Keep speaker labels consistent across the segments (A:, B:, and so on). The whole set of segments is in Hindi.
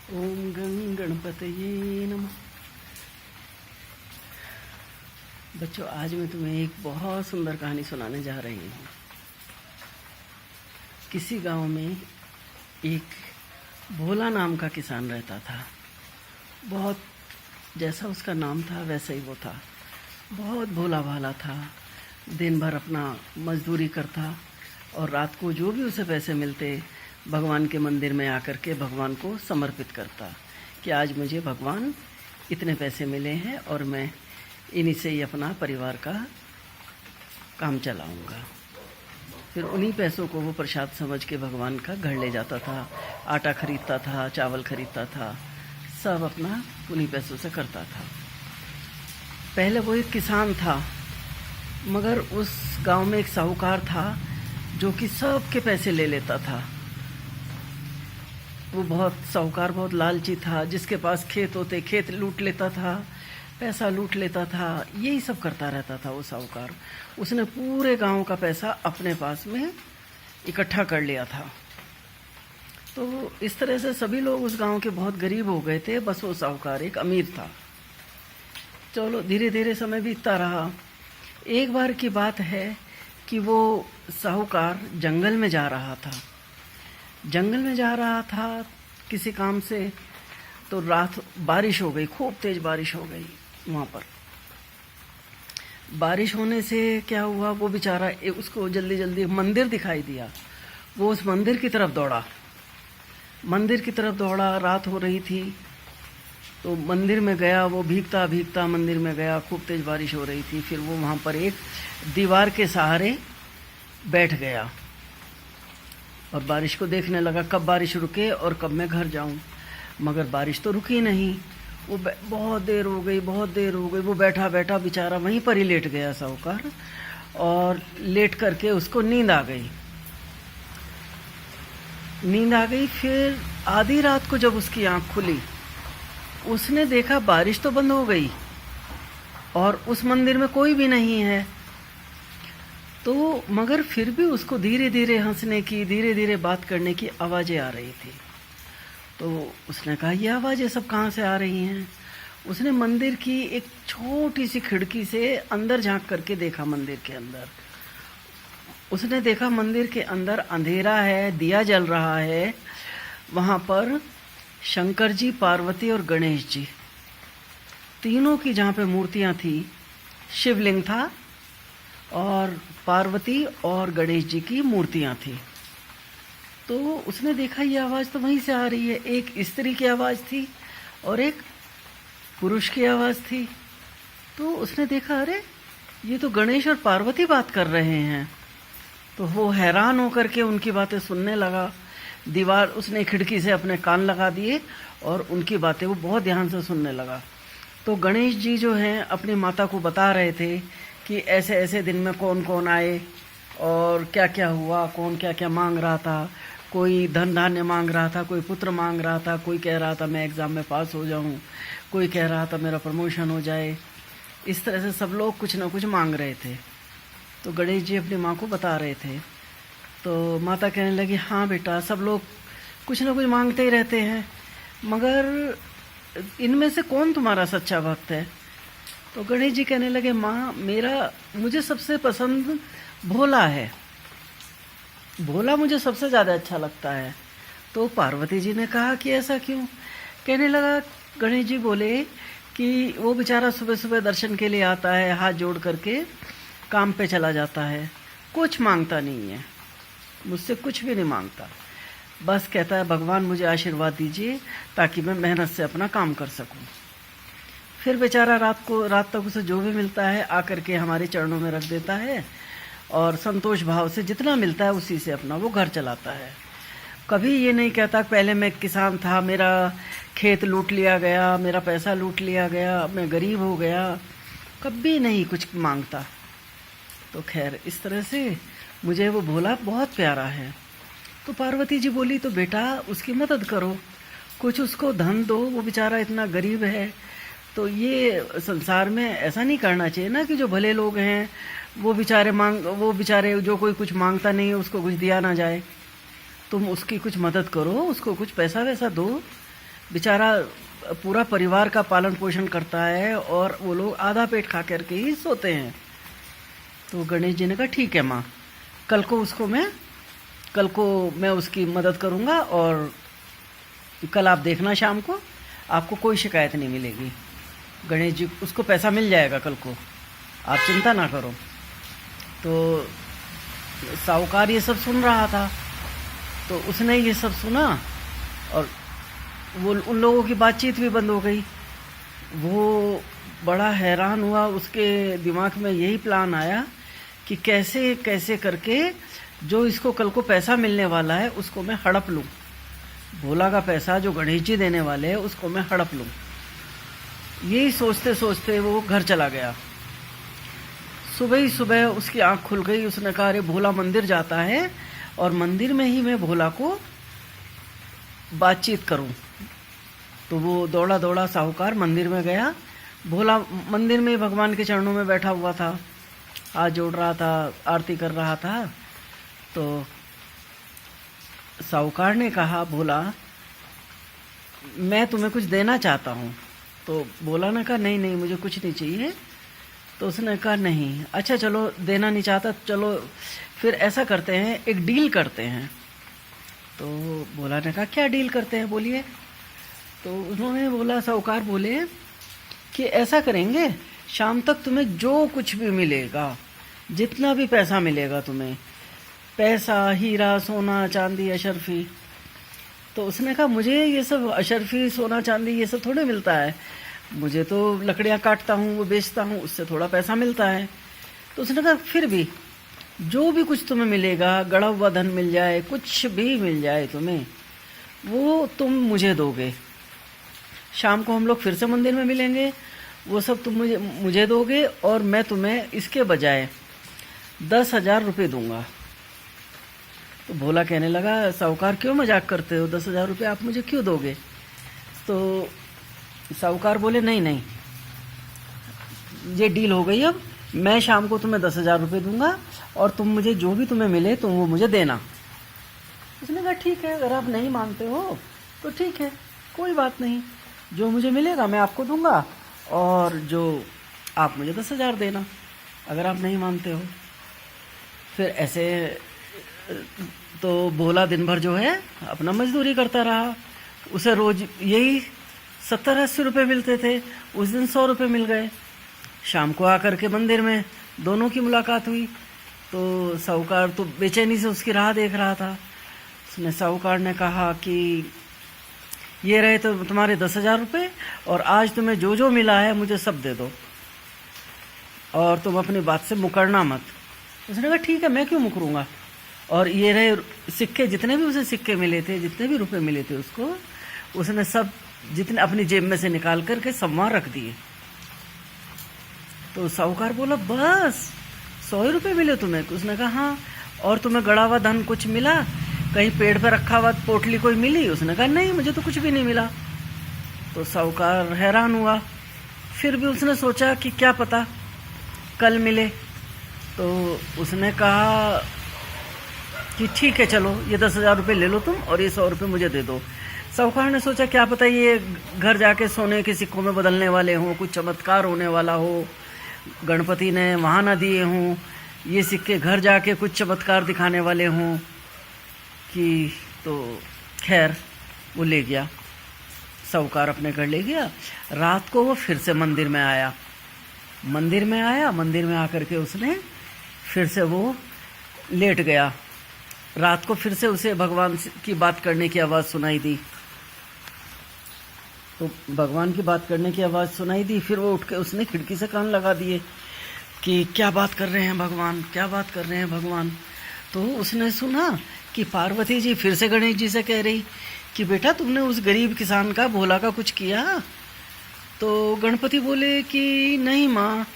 A: ओम गं गणपतये नमः। बच्चों, आज मैं तुम्हें एक बहुत सुंदर कहानी सुनाने जा रही हूँ। किसी गांव में एक भोला नाम का किसान रहता था। बहुत जैसा उसका नाम था वैसा ही वो था। बहुत भोला भाला था। दिन भर अपना मजदूरी करता और रात को जो भी उसे पैसे मिलते भगवान के मंदिर में आकर के भगवान को समर्पित करता कि आज मुझे भगवान इतने पैसे मिले हैं और मैं इन्हीं से ही अपना परिवार का काम चलाऊंगा। फिर उन्हीं पैसों को वो प्रसाद समझ के भगवान का घर ले जाता था। आटा खरीदता था, चावल खरीदता था, सब अपना उन्हीं पैसों से करता था। पहले वो एक किसान था, मगर उस गांव में एक साहूकार था जो कि सबके पैसे ले लेता था। वो साहूकार बहुत लालची था। जिसके पास खेत होते खेत लूट लेता था, पैसा लूट लेता था, यही सब करता रहता था वो साहूकार। उसने पूरे गांव का पैसा अपने पास में इकट्ठा कर लिया था। तो इस तरह से सभी लोग उस गांव के बहुत गरीब हो गए थे, बस वो साहूकार एक अमीर था। चलो धीरे धीरे समय बीतता रहा। एक बार की बात है कि वो साहूकार जंगल में जा रहा था। जंगल में जा रहा था किसी काम से, तो रात बारिश हो गई, खूब तेज बारिश हो गई। वहाँ पर बारिश होने से क्या हुआ, वो बेचारा उसको जल्दी जल्दी मंदिर दिखाई दिया। वो उस मंदिर की तरफ दौड़ा। मंदिर की तरफ दौड़ा, रात हो रही थी तो मंदिर में गया। वो भीगता भीगता मंदिर में गया, खूब तेज बारिश हो रही थी। फिर वो वहाँ पर एक दीवार के सहारे बैठ गया और बारिश को देखने लगा, कब बारिश रुके और कब मैं घर जाऊं। मगर बारिश तो रुकी नहीं। वो बहुत देर हो गई, बहुत देर हो गई। वो बैठा बैठा बेचारा वहीं पर ही लेट गया साहूकार, और लेट करके उसको नींद आ गई। नींद आ गई। फिर आधी रात को जब उसकी आंख खुली, उसने देखा बारिश तो बंद हो गई और उस मंदिर में कोई भी नहीं है। तो मगर फिर भी उसको धीरे धीरे हंसने की, धीरे धीरे बात करने की आवाज़ें आ रही थी। तो उसने कहा, ये आवाज़ें सब कहाँ से आ रही हैं? उसने मंदिर की एक छोटी सी खिड़की से अंदर झांक करके देखा। मंदिर के अंदर उसने देखा, मंदिर के अंदर अंधेरा है, दिया जल रहा है। वहाँ पर शंकर जी, पार्वती और गणेश जी, तीनों की जहाँ पे मूर्तियाँ थी, शिवलिंग था और पार्वती और गणेश जी की मूर्तियाँ थी। तो उसने देखा ये आवाज़ तो वहीं से आ रही है। एक स्त्री की आवाज़ थी और एक पुरुष की आवाज़ थी। तो उसने देखा, अरे ये तो गणेश और पार्वती बात कर रहे हैं। तो वो हैरान होकर के उनकी बातें सुनने लगा। उसने खिड़की से अपने कान लगा दिए और उनकी बातें वो बहुत ध्यान से सुनने लगा। तो गणेश जी जो हैं अपनी माता को बता रहे थे कि ऐसे ऐसे दिन में कौन कौन आए और क्या क्या हुआ, कौन क्या क्या मांग रहा था। कोई धन धान्य मांग रहा था, कोई पुत्र मांग रहा था, कोई कह रहा था मैं एग्ज़ाम में पास हो जाऊं, कोई कह रहा था मेरा प्रमोशन हो जाए। इस तरह से सब लोग कुछ ना कुछ मांग रहे थे। तो गणेश जी अपनी माँ को बता रहे थे। तो माता कहने लगी, हाँ बेटा, सब लोग कुछ ना कुछ मांगते ही रहते हैं, मगर इनमें से कौन तुम्हारा सच्चा भक्त है? तो गणेश जी कहने लगे, माँ मुझे सबसे पसंद भोला है। भोला मुझे सबसे ज़्यादा अच्छा लगता है। तो पार्वती जी ने कहा कि ऐसा क्यों? कहने लगा, गणेश जी बोले कि वो बेचारा सुबह सुबह दर्शन के लिए आता है, हाथ जोड़ करके काम पे चला जाता है, कुछ मांगता नहीं है, मुझसे कुछ भी नहीं मांगता। बस कहता है भगवान मुझे आशीर्वाद दीजिए ताकि मैं मेहनत से अपना काम कर सकूं। फिर बेचारा रात तक उसे जो भी मिलता है आकर के हमारे चरणों में रख देता है और संतोष भाव से जितना मिलता है उसी से अपना वो घर चलाता है। कभी ये नहीं कहता पहले मैं किसान था, मेरा खेत लूट लिया गया, मेरा पैसा लूट लिया गया, मैं गरीब हो गया, कभी नहीं कुछ मांगता। तो खैर इस तरह से मुझे वो भोला बहुत प्यारा है। तो पार्वती जी बोली, तो बेटा उसकी मदद करो, कुछ उसको धन दो, वो बेचारा इतना गरीब है। तो ये संसार में ऐसा नहीं करना चाहिए ना कि जो भले लोग हैं वो बेचारे जो कोई कुछ मांगता नहीं है उसको कुछ दिया ना जाए। तुम उसकी कुछ मदद करो, उसको कुछ पैसा वैसा दो, बेचारा पूरा परिवार का पालन पोषण करता है और वो लोग आधा पेट खा करके ही सोते हैं। तो गणेश जी ने कहा ठीक है माँ, कल को मैं उसकी मदद करूँगा और कल आप देखना शाम को आपको कोई शिकायत नहीं मिलेगी। गणेश जी उसको पैसा मिल जाएगा कल को, आप चिंता ना करो। तो साहूकार ये सब सुन रहा था, तो उसने ये सब सुना और वो उन लोगों की बातचीत भी बंद हो गई। वो बड़ा हैरान हुआ, उसके दिमाग में यही प्लान आया कि कैसे कैसे करके जो इसको कल को पैसा मिलने वाला है उसको मैं हड़प लूँ, भोला का पैसा जो गणेश जी देने वाले हैं उसको मैं हड़प लूँ। यही सोचते सोचते वो घर चला गया। सुबह ही सुबह उसकी आंख खुल गई। उसने कहा अरे भोला मंदिर जाता है और मंदिर में ही मैं भोला को बातचीत करूं। तो वो दौड़ा दौड़ा साहूकार मंदिर में गया। भोला मंदिर में भगवान के चरणों में बैठा हुआ था, हाथ जोड़ रहा था, आरती कर रहा था। तो साहूकार ने कहा भोला मैं तुम्हें कुछ देना चाहता हूँ। तो भोला ने कहा नहीं नहीं मुझे कुछ नहीं चाहिए। तो उसने कहा नहीं, अच्छा चलो देना नहीं चाहता, चलो फिर ऐसा करते हैं, एक डील करते हैं। तो भोला ने कहा क्या डील करते हैं बोलिए। तो उन्होंने बोला, साहूकार बोले कि ऐसा करेंगे शाम तक तुम्हें जो कुछ भी मिलेगा, जितना भी पैसा मिलेगा तुम्हें, पैसा हीरा सोना चांदी अशर्फी। तो उसने कहा मुझे ये सब अशर्फी सोना चांदी ये सब थोड़े मिलता है, मुझे तो लकड़ियाँ काटता हूँ वो बेचता हूँ उससे थोड़ा पैसा मिलता है। तो उसने कहा फिर भी जो भी कुछ तुम्हें मिलेगा, गड़ा हुआ धन मिल जाए, कुछ भी मिल जाए तुम्हें, वो तुम मुझे दोगे। शाम को हम लोग फिर से मंदिर में मिलेंगे, वो सब तुम मुझे दोगे और मैं तुम्हें इसके बजाय 10,000 रुपये दूंगा। तो भोला कहने लगा साहूकार क्यों मजाक करते हो, 10,000 रुपये आप मुझे क्यों दोगे। तो साहूकार बोले नहीं नहीं ये डील हो गई, अब मैं शाम को तुम्हें 10,000 रुपये दूंगा और तुम मुझे जो भी तुम्हें मिले तुम वो मुझे देना। उसने कहा ठीक है, अगर आप नहीं मानते हो तो ठीक है, कोई बात नहीं, जो मुझे मिलेगा मैं आपको दूंगा और जो आप मुझे 10,000 देना, अगर आप नहीं मानते हो। फिर ऐसे तो भोला दिन भर जो है अपना मजदूरी करता रहा। उसे रोज यही 70-80 रुपये मिलते थे, उस दिन 100 रुपये मिल गए। शाम को आकर के मंदिर में दोनों की मुलाकात हुई। तो साहूकार तो बेचैनी से उसकी राह देख रहा था। उसने साहूकार ने कहा कि ये रहे तो तुम्हारे 10,000 रुपये और आज तुम्हें जो जो मिला है मुझे सब दे दो और तुम अपनी बात से मुकरना मत। उसने कहा ठीक है, मैं क्यों मुकरूंगा। और ये रहे सिक्के, जितने भी उसे सिक्के मिले थे, जितने भी रुपए मिले थे उसको, उसने सब जितने अपनी जेब में से निकाल करके सब वहाँ रख दिए। तो साहूकार बोला बस 100 रुपये मिले तुम्हें। उसने कहा हाँ, और तुम्हें गड़ा हुआ धन कुछ मिला, कहीं पेड़ पर रखा हुआ पोटली कोई मिली। उसने कहा नहीं मुझे तो कुछ भी नहीं मिला। तो साहूकार हैरान हुआ। फिर भी उसने सोचा कि क्या पता कल मिले। तो उसने कहा कि ठीक है चलो ये 10,000 रुपये ले लो तुम और ये 100 रुपये मुझे दे दो। साहूकार ने सोचा क्या पता ये घर जाके सोने के सिक्कों में बदलने वाले हों, कुछ चमत्कार होने वाला हो, गणपति ने वहाँ ना दिए हों, ये सिक्के घर जाके कुछ चमत्कार दिखाने वाले हों कि। तो खैर वो ले गया, साहूकार अपने घर ले गया। रात को वो फिर से मंदिर में आया। मंदिर में आकर के उसने फिर से वो लेट गया। रात को फिर से उसे भगवान की बात करने की आवाज़ सुनाई दी। तो भगवान की बात करने की आवाज़ सुनाई दी। फिर वो उठ के उसने खिड़की से कान लगा दिए कि क्या बात कर रहे हैं भगवान, क्या बात कर रहे हैं भगवान। तो उसने सुना कि पार्वती जी फिर से गणेश जी से कह रही कि बेटा तुमने उस गरीब किसान का भोला का कुछ किया। तो गणपति बोले कि नहीं माँ,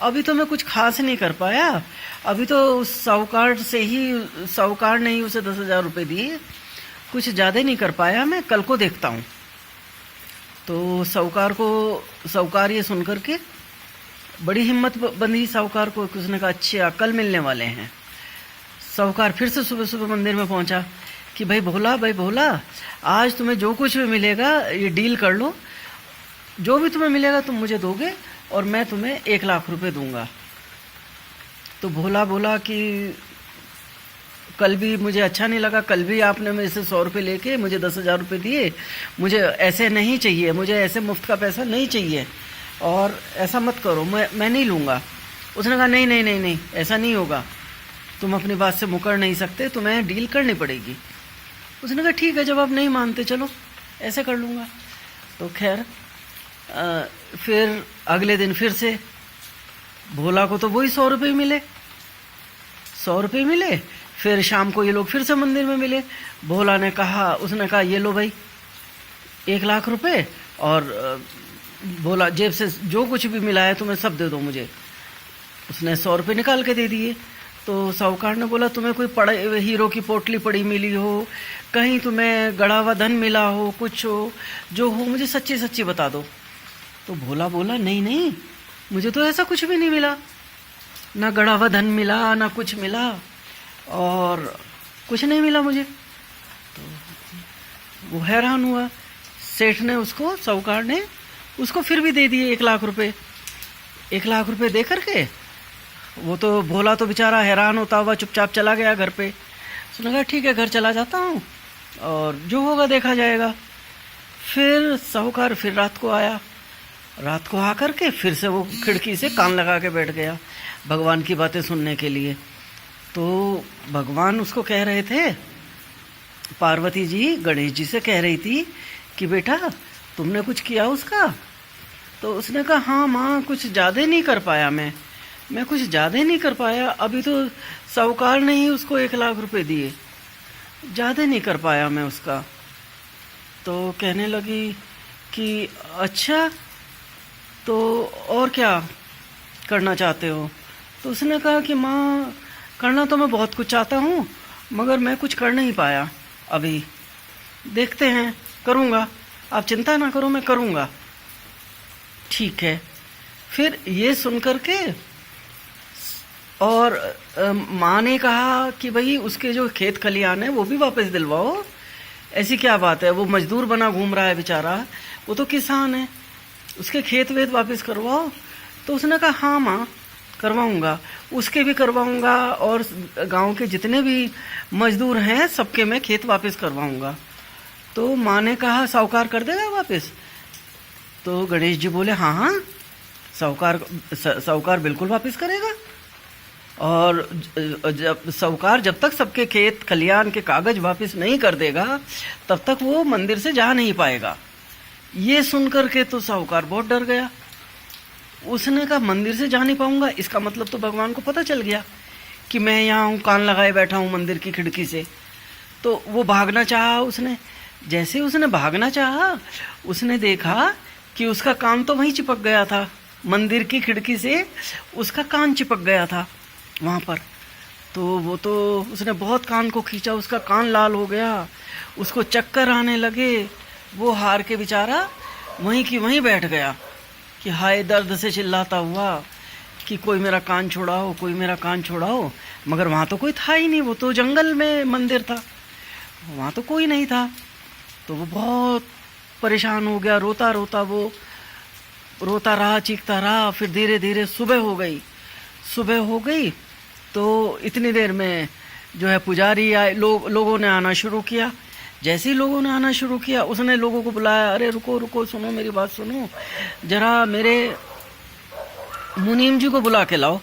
A: अभी तो मैं कुछ खास नहीं कर पाया, अभी तो उस साहूकार ने ही उसे 10,000 रुपये दिए, कुछ ज़्यादा नहीं कर पाया, मैं कल को देखता हूँ। तो साहूकार ये सुन करके बड़ी हिम्मत बंधी साहूकार को। उसने कहा अच्छा कल मिलने वाले हैं। साहूकार फिर से सुबह सुबह मंदिर में पहुंचा कि भाई भोला, आज तुम्हें जो कुछ भी मिलेगा ये डील कर लो, जो भी तुम्हें मिलेगा तुम मुझे दोगे और मैं तुम्हें 1 लाख रुपए दूंगा। तो भोला बोला कि कल भी मुझे अच्छा नहीं लगा, कल भी आपने मेरे से 100 रुपये लेके मुझे 10,000 रुपये दिए, मुझे ऐसे नहीं चाहिए, मुझे ऐसे मुफ्त का पैसा नहीं चाहिए, और ऐसा मत करो, मैं नहीं लूँगा। उसने कहा नहीं नहीं नहीं नहीं, ऐसा नहीं होगा, तुम अपनी बात से मुकर नहीं सकते, तुम्हें डील करनी पड़ेगी। उसने कहा ठीक है, जब आप नहीं मानते चलो ऐसे कर लूँगा। तो खैर फिर अगले दिन फिर से भोला को तो वही 100 रुपये मिले, 100 रुपये मिले। फिर शाम को ये लोग फिर से मंदिर में मिले। भोला ने कहा, उसने कहा ये लो भाई 1 लाख रुपए, और भोला जेब से जो कुछ भी मिला है तुम्हें सब दे दो मुझे। उसने 100 रुपये निकाल के दे दिए। तो साहूकार ने बोला तुम्हें कोई पड़े हीरो की पोटली पड़ी मिली हो, कहीं तुम्हें गड़ा हुआ धन मिला हो, कुछ हो, जो हो मुझे सच्ची सच्ची बता दो। तो भोला बोला नहीं नहीं, मुझे तो ऐसा कुछ भी नहीं मिला, ना गड़ा हुआ धन मिला, ना कुछ मिला, और कुछ नहीं मिला मुझे। तो वो हैरान हुआ। सेठ ने उसको, साहूकार ने उसको फिर भी दे दिए 1 लाख रुपए। 1 लाख रुपए दे करके वो तो भोला तो बेचारा हैरान होता हुआ चुपचाप चला गया घर पे। उसने कहा ठीक है, घर चला जाता हूँ और जो होगा देखा जाएगा। फिर साहूकार फिर रात को आया। रात को आकर के फिर से वो खिड़की से कान लगा के बैठ गया भगवान की बातें सुनने के लिए। तो भगवान उसको कह रहे थे, पार्वती जी गणेश जी से कह रही थी कि बेटा तुमने कुछ किया उसका? तो उसने कहा हाँ माँ, कुछ ज़्यादा नहीं कर पाया, मैं कुछ ज़्यादा नहीं कर पाया, अभी तो साहूकार ने ही उसको 1 लाख रुपए दिए, ज़्यादा नहीं कर पाया मैं उसका। तो कहने लगी कि अच्छा, तो और क्या करना चाहते हो? तो उसने कहा कि माँ करना तो मैं बहुत कुछ चाहता हूँ, मगर मैं कुछ कर नहीं पाया अभी, देखते हैं, करूँगा, आप चिंता ना करो, मैं करूँगा। ठीक है। फिर ये सुन कर के और माँ ने कहा कि भाई उसके जो खेत खलियान है वो भी वापस दिलवाओ। ऐसी क्या बात है, वो मजदूर बना घूम रहा है बेचारा, वो तो किसान है, उसके खेत वेत वापस करवाओ। तो उसने कहा हाँ माँ करवाऊँगा, उसके भी करवाऊँगा और गांव के जितने भी मजदूर हैं सबके मैं खेत वापस करवाऊँगा। तो माँ ने कहा साहूकार कर देगा वापस? तो गणेश जी बोले हाँ हाँ, साहूकार बिल्कुल वापस करेगा। और जब साहूकार जब तक सबके खेत खलियान के कागज वापस नहीं कर देगा तब तक वो मंदिर से जा नहीं पाएगा। ये सुन करके तो साहूकार बहुत डर गया। उसने कहा मंदिर से जा नहीं पाऊंगा, इसका मतलब तो भगवान को पता चल गया कि मैं यहाँ हूँ, कान लगाए बैठा हूँ मंदिर की खिड़की से। तो वो भागना चाहा उसने। जैसे उसने भागना चाहा, उसने देखा कि उसका कान तो वहीं चिपक गया था, मंदिर की खिड़की से उसका कान चिपक गया था वहाँ पर। तो वो तो उसने बहुत कान को खींचा, उसका कान लाल हो गया, उसको चक्कर आने लगे। वो हार के बेचारा वहीं की वहीं बैठ गया कि हाय, दर्द से चिल्लाता हुआ कि कोई मेरा कान छुड़ाओ, कोई मेरा कान छुड़ाओ। मगर वहाँ तो कोई था ही नहीं, वो तो जंगल में मंदिर था, वहाँ तो कोई नहीं था। तो वो बहुत परेशान हो गया, रोता रोता वो रोता रहा, चीखता रहा। फिर धीरे धीरे सुबह हो गई। सुबह हो गई तो इतनी देर में जो है पुजारी आए, लोगों ने आना शुरू किया। जैसे ही लोगों ने आना शुरू किया, उसने लोगों को बुलाया, अरे रुको रुको, सुनो मेरी बात सुनो, जरा मेरे मुनीम जी को बुला के लाओ,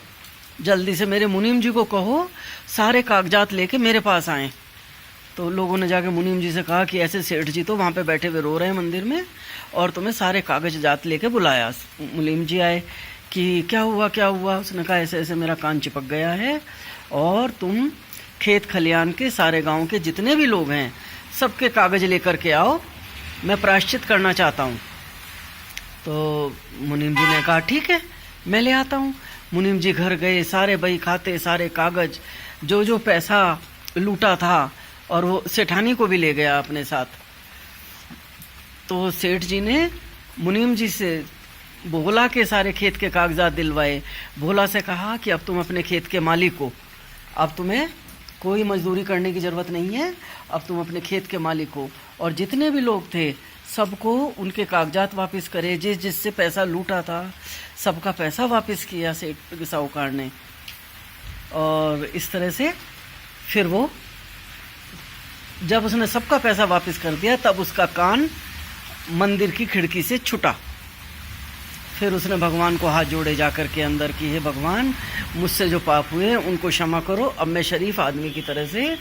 A: जल्दी से मेरे मुनीम जी को कहो सारे कागजात लेके मेरे पास आएँ। तो लोगों ने जाके मुनीम जी से कहा कि ऐसे सेठ जी तो वहाँ पे बैठे हुए रो रहे हैं मंदिर में और तुम्हें सारे कागजात लेके बुलाया। मुनीम जी आए कि क्या हुआ क्या हुआ? उसने कहा ऐसे ऐसे मेरा कान चिपक गया है और तुम खेत खलियान के सारे गांव के जितने भी लोग हैं सबके कागज लेकर के आओ, मैं प्रायश्चित करना चाहता हूँ। तो मुनीम जी ने कहा ठीक है, मैं ले आता हूँ। मुनीम जी घर गए, सारे बही खाते, सारे कागज, जो जो पैसा लूटा था, और वो सेठानी को भी ले गया अपने साथ। तो सेठ जी ने मुनीम जी से भोला के सारे खेत के कागजात दिलवाए। भोला से कहा कि अब तुम अपने खेत के मालिक हो, अब तुम्हें कोई मजदूरी करने की ज़रूरत नहीं है। अब तुम अपने खेत के मालिक हो। और जितने भी लोग थे सबको उनके कागजात वापस करे, जिससे पैसा लूटा था सबका पैसा वापस किया सेठ साहूकार ने। और इस तरह से फिर वो जब उसने सबका पैसा वापस कर दिया तब उसका कान मंदिर की खिड़की से छूटा। फिर उसने भगवान को हाथ जोड़े जा कर के अंदर कि हे भगवान, मुझसे जो पाप हुए उनको क्षमा करो। अब मैं शरीफ आदमी की तरह से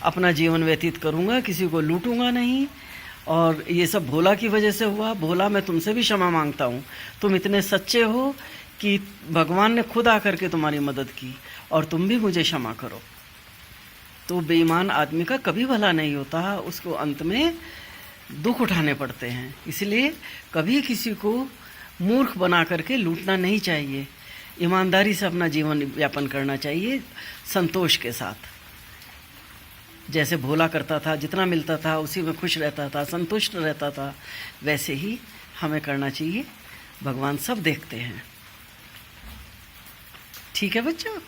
A: अपना जीवन व्यतीत करूँगा, किसी को लूटूंगा नहीं। और ये सब भोला की वजह से हुआ। भोला, मैं तुमसे भी क्षमा मांगता हूँ। तुम इतने सच्चे हो कि भगवान ने खुद आकर के तुम्हारी मदद की और तुम भी मुझे क्षमा करो। तो बेईमान आदमी का कभी भला नहीं होता, उसको अंत में दुख उठाने पड़ते हैं। इसलिए कभी किसी को मूर्ख बना करके लूटना नहीं चाहिए। ईमानदारी से अपना जीवन यापन करना चाहिए, संतोष के साथ। जैसे भोला करता था, जितना मिलता था उसी में खुश रहता था, संतुष्ट रहता था, वैसे ही हमें करना चाहिए। भगवान सब देखते हैं। ठीक है बच्चों।